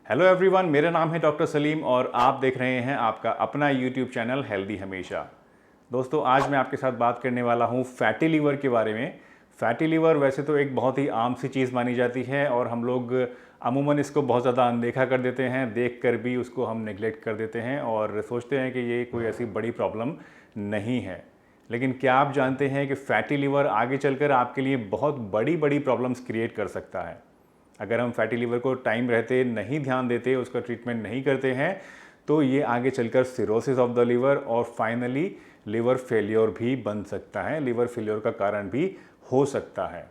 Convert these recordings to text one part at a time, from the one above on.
Hello everyone, मेरा नाम है डॉक्टर सलीम और आप देख रहे हैं आपका अपना यूट्यूब चैनल हेल्दी हमेशा। दोस्तों, आज मैं आपके साथ बात करने वाला हूँ फैटी लीवर के बारे में। फैटी लीवर वैसे तो एक बहुत ही आम सी चीज़ मानी जाती है और हम लोग अमूमन इसको बहुत ज़्यादा अनदेखा कर देते हैं, देख कर भी उसको हम नेगलेक्ट कर देते हैं और सोचते हैं कि ये कोई ऐसी बड़ी प्रॉब्लम नहीं है। लेकिन क्या आप जानते हैं कि फैटी लीवर आगे चलकर आपके लिए बहुत बड़ी बड़ी प्रॉब्लम्स क्रिएट कर सकता है। अगर हम फैटी लीवर को टाइम रहते नहीं ध्यान देते, उसका ट्रीटमेंट नहीं करते हैं, तो ये आगे चलकर सिरोसिस ऑफ द लीवर और फाइनली लिवर फेलियर भी बन सकता है, लिवर फेलियर का कारण भी हो सकता है।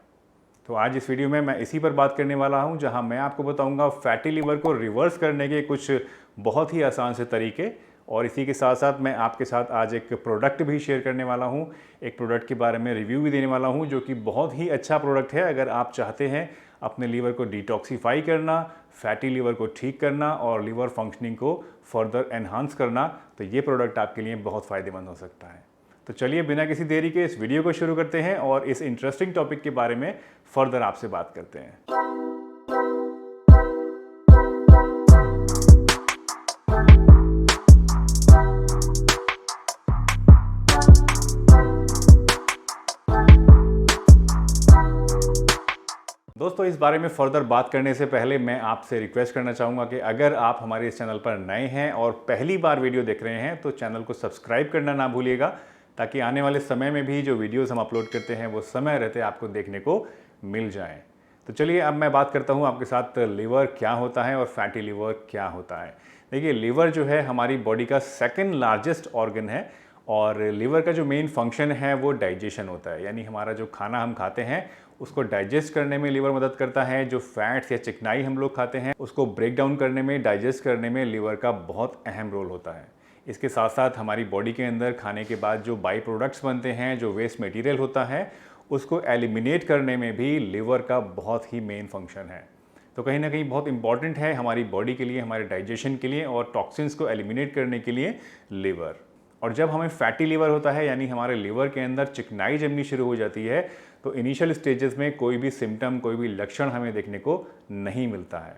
तो आज इस वीडियो में मैं इसी पर बात करने वाला हूं, जहां मैं आपको बताऊंगा फैटी लीवर को रिवर्स करने के कुछ बहुत ही आसान से तरीके, और इसी के साथ साथ मैं आपके साथ आज एक प्रोडक्ट भी शेयर करने वाला हूं। एक प्रोडक्ट के बारे में रिव्यू भी देने वाला हूं, जो कि बहुत ही अच्छा प्रोडक्ट है। अगर आप चाहते हैं अपने लीवर को डिटॉक्सिफाई करना, फैटी लीवर को ठीक करना और लीवर फंक्शनिंग को फर्दर एनहांस करना, तो ये प्रोडक्ट आपके लिए बहुत फ़ायदेमंद हो सकता है। तो चलिए बिना किसी देरी के इस वीडियो को शुरू करते हैं और इस इंटरेस्टिंग टॉपिक के बारे में फर्दर आपसे बात करते हैं। दोस्तों, इस बारे में फर्दर बात करने से पहले मैं आपसे रिक्वेस्ट करना चाहूँगा कि अगर आप हमारे इस चैनल पर नए हैं और पहली बार वीडियो देख रहे हैं तो चैनल को सब्सक्राइब करना ना भूलिएगा, ताकि आने वाले समय में भी जो वीडियोस हम अपलोड करते हैं वो समय रहते आपको देखने को मिल जाएं। तो चलिए अब मैं बात करता हूँ आपके साथ लीवर क्या होता है और फैटी लीवर क्या होता है। देखिए, लीवर जो है हमारी बॉडी का सेकेंड लार्जेस्ट ऑर्गन है और लीवर का जो मेन फंक्शन है वो डाइजेशन होता है। यानी हमारा जो खाना हम खाते हैं उसको डाइजेस्ट करने में लीवर मदद करता है। जो फैट्स या चिकनाई हम लोग खाते हैं उसको ब्रेक डाउन करने में, डाइजेस्ट करने में लीवर का बहुत अहम रोल होता है। इसके साथ साथ हमारी बॉडी के अंदर खाने के बाद जो बाई प्रोडक्ट्स बनते हैं, जो वेस्ट मटेरियल होता है, उसको एलिमिनेट करने में भी लीवर का बहुत ही मेन फंक्शन है। तो कहीं ना कहीं बहुत इंपॉर्टेंट है हमारी बॉडी के लिए, हमारे डाइजेशन के लिए और टॉक्सिन्स को एलिमिनेट करने के लिए लीवर। और जब हमें फैटी लीवर होता है, यानी हमारे लीवर के अंदर चिकनाई जमनी शुरू हो जाती है, तो इनिशियल स्टेजेस में कोई भी सिम्टम, कोई भी लक्षण हमें देखने को नहीं मिलता है।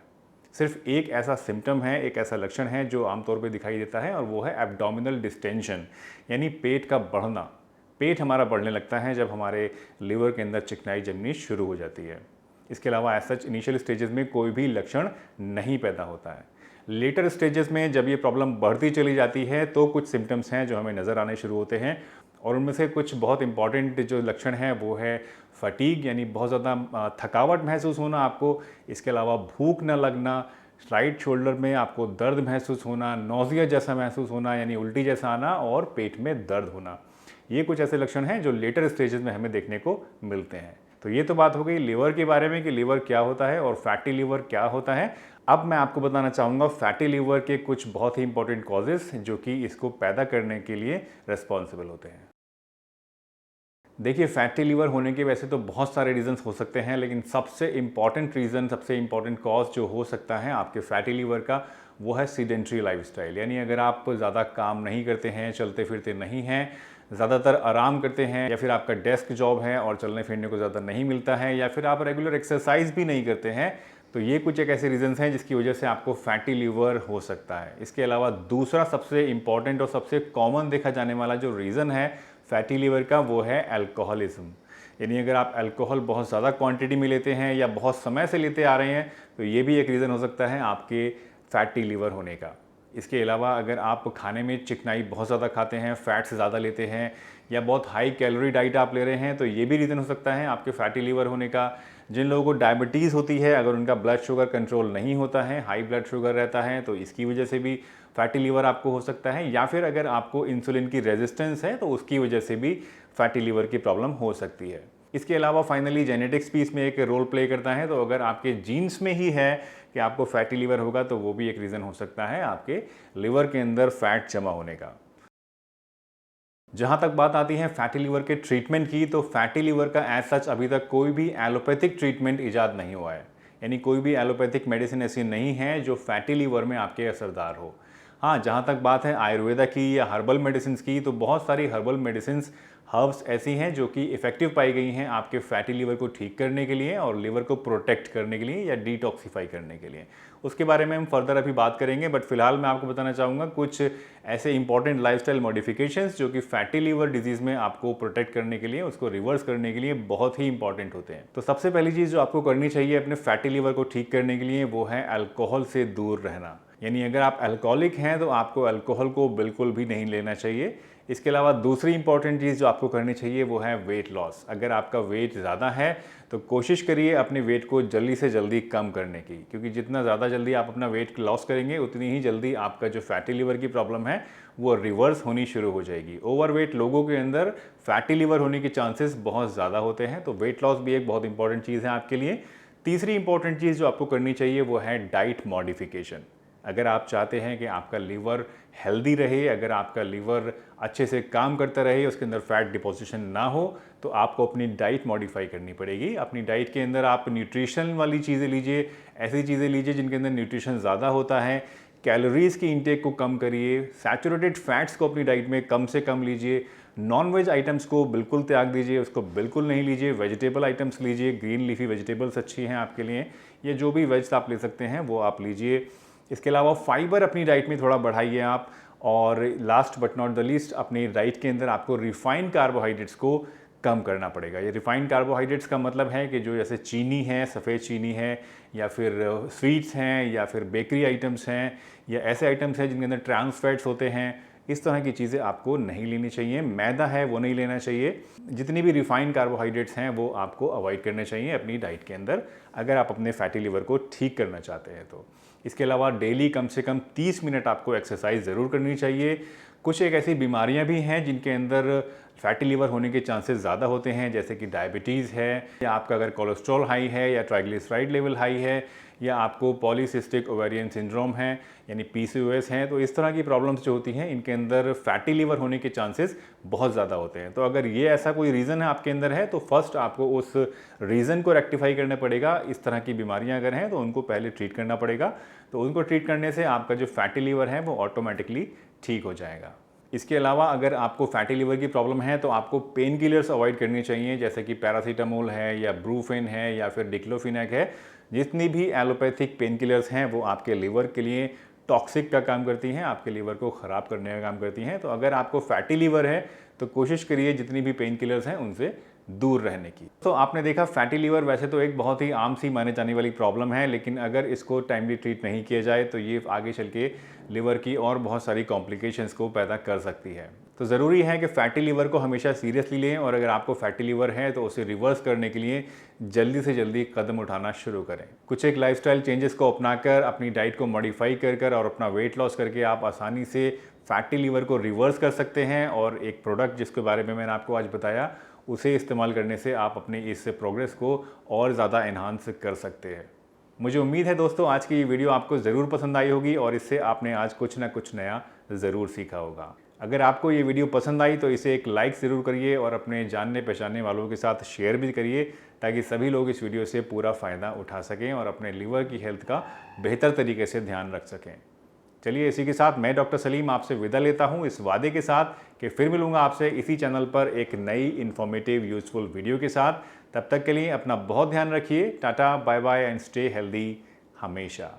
सिर्फ एक ऐसा सिम्टम है, एक ऐसा लक्षण है जो आमतौर पे दिखाई देता है और वो है एब्डोमिनल डिस्टेंशन, यानी पेट का बढ़ना। पेट हमारा बढ़ने लगता है जब हमारे लीवर के अंदर चिकनाई जमनी शुरू हो जाती है। इसके अलावा एज सच इनिशियल स्टेजेस में कोई भी लक्षण नहीं पैदा होता है। लेटर स्टेजेस में जब ये प्रॉब्लम बढ़ती चली जाती है तो कुछ सिम्टम्स हैं जो हमें नज़र आने शुरू होते हैं, और उनमें से कुछ बहुत इंपॉर्टेंट जो लक्षण है वो है फटीग, यानी बहुत ज़्यादा थकावट महसूस होना आपको। इसके अलावा भूख न लगना, राइट शोल्डर में आपको दर्द महसूस होना, नोजिया जैसा महसूस होना यानी उल्टी जैसा आना, और पेट में दर्द होना। ये कुछ ऐसे लक्षण हैं जो लेटर स्टेजेस में हमें देखने को मिलते हैं। तो ये तो बात हो गई लीवर के बारे में कि लीवर क्या होता है और फैटी लीवर क्या होता है। अब मैं आपको बताना चाहूँगा फैटी लीवर के कुछ बहुत ही इंपॉर्टेंट कॉजेस जो कि इसको पैदा करने के लिए रिस्पॉन्सिबल होते हैं। देखिए, फैटी लीवर होने के वैसे तो बहुत सारे रीजंस हो सकते हैं, लेकिन सबसे इंपॉर्टेंट रीज़न, सबसे इंपॉर्टेंट कॉज जो हो सकता है आपके फैटी लीवर का, वो है सीडेंट्री लाइफस्टाइल। यानी अगर आप ज़्यादा काम नहीं करते हैं, चलते फिरते नहीं हैं, ज़्यादातर आराम करते हैं, या फिर आपका डेस्क जॉब है और चलने फिरने को ज़्यादा नहीं मिलता है, या फिर आप रेगुलर एक्सरसाइज भी नहीं करते हैं, तो ये कुछ एक ऐसे रीजंस हैं जिसकी वजह से आपको फैटी लीवर हो सकता है। इसके अलावा दूसरा सबसे इंपॉर्टेंट और सबसे कॉमन देखा जाने वाला जो रीज़न है फैटी लीवर का, वो है अल्कोहलिज्म। यानी अगर आप अल्कोहल बहुत ज़्यादा क्वांटिटी में लेते हैं या बहुत समय से लेते आ रहे हैं, तो ये भी एक रीज़न हो सकता है आपके फैटी लीवर होने का। इसके अलावा अगर आप खाने में चिकनाई बहुत ज़्यादा खाते हैं, फैट्स ज़्यादा लेते हैं, या बहुत हाई कैलोरी डाइट आप ले रहे हैं, तो ये भी रीज़न हो सकता है आपके फैटी लीवर होने का। जिन लोगों को डायबिटीज़ होती है, अगर उनका ब्लड शुगर कंट्रोल नहीं होता है, हाई ब्लड शुगर रहता है, तो इसकी वजह से भी फैटी लीवर आपको हो सकता है। या फिर अगर आपको इंसुलिन की रेजिस्टेंस है, तो उसकी वजह से भी फैटी लीवर की प्रॉब्लम हो सकती है। इसके अलावा फाइनली जेनेटिक्स भी इसमें एक रोल प्ले करता है। तो अगर आपके जीन्स में ही है कि आपको फैटी लीवर होगा, तो वो भी एक रीज़न हो सकता है आपके लिवर के अंदर फैट जमा होने का। जहाँ तक बात आती है फैटी लीवर के ट्रीटमेंट की, तो फैटी लीवर का एज सच अभी तक कोई भी एलोपैथिक ट्रीटमेंट ईजाद नहीं हुआ है। यानी कोई भी एलोपैथिक मेडिसिन ऐसी नहीं है जो फैटी लीवर में आपके असरदार हो। हाँ, जहाँ तक बात है आयुर्वेदा की या हर्बल मेडिसिन की, तो बहुत सारी हर्बल मेडिसिन हर्ब्स ऐसी हैं जो कि इफ़ेक्टिव पाई गई हैं आपके फैटी लीवर को ठीक करने के लिए और लीवर को प्रोटेक्ट करने के लिए या डिटॉक्सिफाई करने के लिए। उसके बारे में हम फर्दर अभी बात करेंगे, बट फिलहाल मैं आपको बताना चाहूँगा कुछ ऐसे इंपॉर्टेंट लाइफस्टाइल मॉडिफिकेशंस जो कि फैटी लीवर डिजीज़ में आपको प्रोटेक्ट करने के लिए, उसको रिवर्स करने के लिए बहुत ही इंपॉर्टेंट होते हैं। तो सबसे पहली चीज़ जो आपको करनी चाहिए अपने फैटी लीवर को ठीक करने के लिए वो है अल्कोहल से दूर रहना। यानी अगर आप अल्कोहलिक हैं तो आपको अल्कोहल को बिल्कुल भी नहीं लेना चाहिए। इसके अलावा दूसरी इंपॉर्टेंट चीज़ जो आपको करनी चाहिए वो है वेट लॉस। अगर आपका वेट ज़्यादा है तो कोशिश करिए अपने वेट को जल्दी से जल्दी कम करने की, क्योंकि जितना ज़्यादा जल्दी आप अपना वेट लॉस करेंगे उतनी ही जल्दी आपका जो फैटी लीवर की प्रॉब्लम है वो रिवर्स होनी शुरू हो जाएगी। ओवरवेट लोगों के अंदर फैटी लीवर होने के चांसेस बहुत ज़्यादा होते हैं, तो वेट लॉस भी एक बहुत इंपॉर्टेंट चीज़ है आपके लिए। तीसरी इंपॉर्टेंट चीज़ जो आपको करनी चाहिए वो है डाइट मॉडिफिकेशन। अगर आप चाहते हैं कि आपका लीवर हेल्दी रहे, अगर आपका लीवर अच्छे से काम करता रहे, उसके अंदर फैट डिपोजिशन ना हो, तो आपको अपनी डाइट मॉडिफाई करनी पड़ेगी। अपनी डाइट के अंदर आप न्यूट्रिशन वाली चीज़ें लीजिए, ऐसी चीज़ें लीजिए जिनके अंदर न्यूट्रिशन ज़्यादा होता है। कैलोरीज़ की इंटेक को कम करिए, सैचुरेटेड फैट्स को अपनी डाइट में कम से कम लीजिए, नॉन वेज आइटम्स को बिल्कुल त्याग दीजिए, उसको बिल्कुल नहीं लीजिए, वेजिटेबल आइटम्स लीजिए, ग्रीन लीफी वेजिटेबल्स अच्छी हैं आपके लिए, ये जो भी वेज आप ले सकते हैं वो आप लीजिए। इसके अलावा फाइबर अपनी डाइट में थोड़ा बढ़ाइए आप, और last but not the least अपनी डाइट के अंदर आपको रिफाइंड कार्बोहाइड्रेट्स को कम करना पड़ेगा। ये रिफाइंड कार्बोहाइड्रेट्स का मतलब है कि जो जैसे चीनी है, सफ़ेद चीनी है, या फिर स्वीट्स हैं, या फिर बेकरी आइटम्स हैं, या ऐसे आइटम्स हैं जिनके अंदर ट्रांस फैट्स होते हैं, इस तरह की चीज़ें आपको नहीं लेनी चाहिए। मैदा है वो नहीं लेना चाहिए। जितनी भी रिफाइंड कार्बोहाइड्रेट्स हैं वो आपको अवॉइड करने चाहिए अपनी डाइट के अंदर, अगर आप अपने फैटी लीवर को ठीक करना चाहते हैं तो। इसके अलावा डेली कम से कम 30 मिनट आपको एक्सरसाइज ज़रूर करनी चाहिए। कुछ एक ऐसी बीमारियां भी हैं जिनके अंदर फैटी लीवर होने के चांसेस ज़्यादा होते हैं, जैसे कि डायबिटीज़ है, या आपका अगर कोलेस्ट्रॉल हाई है, या ट्राइग्लिसराइड लेवल हाई है, या आपको पॉलीसिस्टिक ओवेरियन सिंड्रोम है यानी PCOS हैं, तो इस तरह की प्रॉब्लम्स जो होती हैं इनके अंदर फैटी लीवर होने के चांसेस बहुत ज़्यादा होते हैं। तो अगर ये ऐसा कोई रीज़न है आपके अंदर है तो फर्स्ट आपको उस रीज़न को रेक्टिफाई करना पड़ेगा। इस तरह की बीमारियां अगर हैं तो उनको पहले ट्रीट करना पड़ेगा, तो उनको ट्रीट करने से आपका जो फैटी लीवर है वो ऑटोमेटिकली ठीक हो जाएगा। इसके अलावा अगर आपको फैटी लीवर की प्रॉब्लम है तो आपको पेन किलर्स अवॉइड करनी चाहिए, जैसे कि पैरासीटामोल है, या ब्रूफेन है, या फिर डिक्लोफिनेक है। जितनी भी एलोपैथिक पेन किलर्स हैं वो आपके लीवर के लिए टॉक्सिक का काम करती हैं, आपके लीवर को ख़राब करने का काम करती हैं। तो अगर आपको फैटी लीवर है तो कोशिश करिए जितनी भी पेन किलर्स हैं उनसे दूर रहने की। तो आपने देखा फैटी लीवर वैसे तो एक बहुत ही आम सी माने जाने वाली प्रॉब्लम है, लेकिन अगर इसको टाइमली ट्रीट नहीं किया जाए तो ये आगे चल के लिवर की और बहुत सारी कॉम्प्लिकेशंस को पैदा कर सकती है। तो ज़रूरी है कि फैटी लीवर को हमेशा सीरियसली लें, और अगर आपको फैटी लीवर है तो उसे रिवर्स करने के लिए जल्दी से जल्दी कदम उठाना शुरू करें। कुछ एक लाइफस्टाइल चेंजेस को अपनाकर, अपनी डाइट को मॉडिफाई कर और अपना वेट लॉस करके आप आसानी से फैटी लीवर को रिवर्स कर सकते हैं। और एक प्रोडक्ट जिसके बारे में मैंने आपको आज बताया, उसे इस्तेमाल करने से आप अपनी इस प्रोग्रेस को और ज़्यादा एनहांस कर सकते हैं। मुझे उम्मीद है दोस्तों आज की ये वीडियो आपको ज़रूर पसंद आई होगी और इससे आपने आज कुछ ना कुछ नया ज़रूर सीखा होगा। अगर आपको ये वीडियो पसंद आई तो इसे एक लाइक ज़रूर करिए और अपने जानने पहचानने वालों के साथ शेयर भी करिए, ताकि सभी लोग इस वीडियो से पूरा फ़ायदा उठा सकें और अपने लीवर की हेल्थ का बेहतर तरीके से ध्यान रख सकें। चलिए इसी के साथ मैं डॉक्टर सलीम आपसे विदा लेता हूं, इस वादे के साथ कि फिर मिलूंगा आपसे इसी चैनल पर एक नई इन्फॉर्मेटिव यूज़फुल वीडियो के साथ। तब तक के लिए अपना बहुत ध्यान रखिए। टाटा, bye bye and stay healthy हमेशा।